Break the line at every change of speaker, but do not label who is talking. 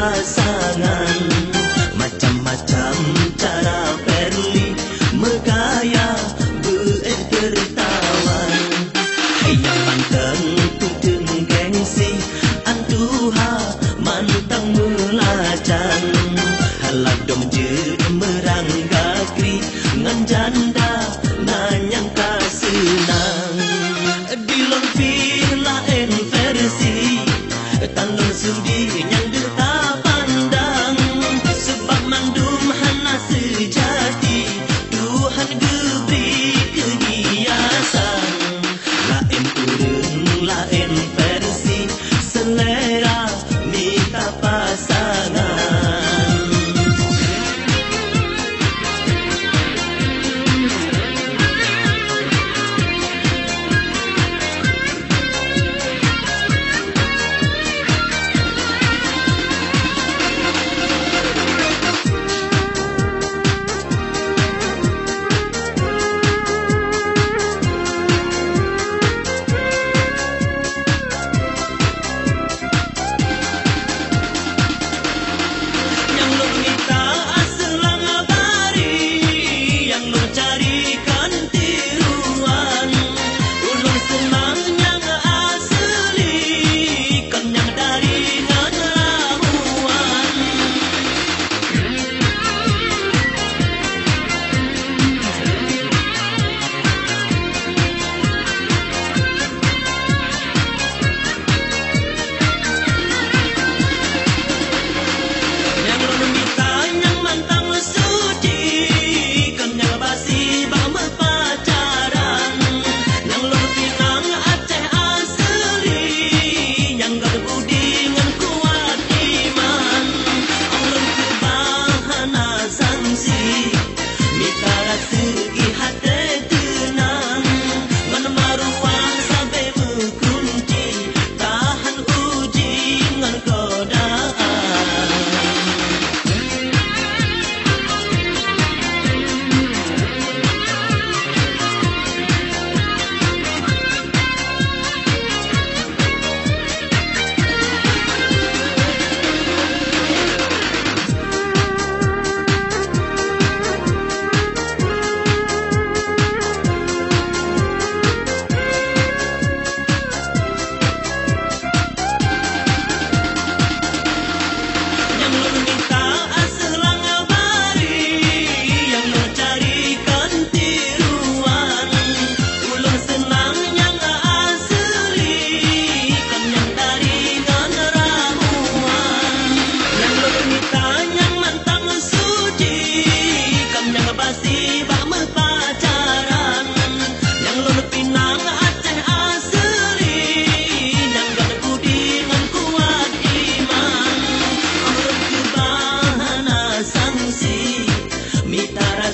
pasangan. Macam-macam cara perli megaya bertertawan. Hai yang manteng tutun gengsi antuha mantang melajang. Halak dom je meranggakri ngan janda nanyang kasenang. Dilon lain versi tandang sudi yang getah pandang. Sebab mandum hana sejati Tuhan geberi kehiasan. Lain turun, lain versi selera minta pasangan. Mitara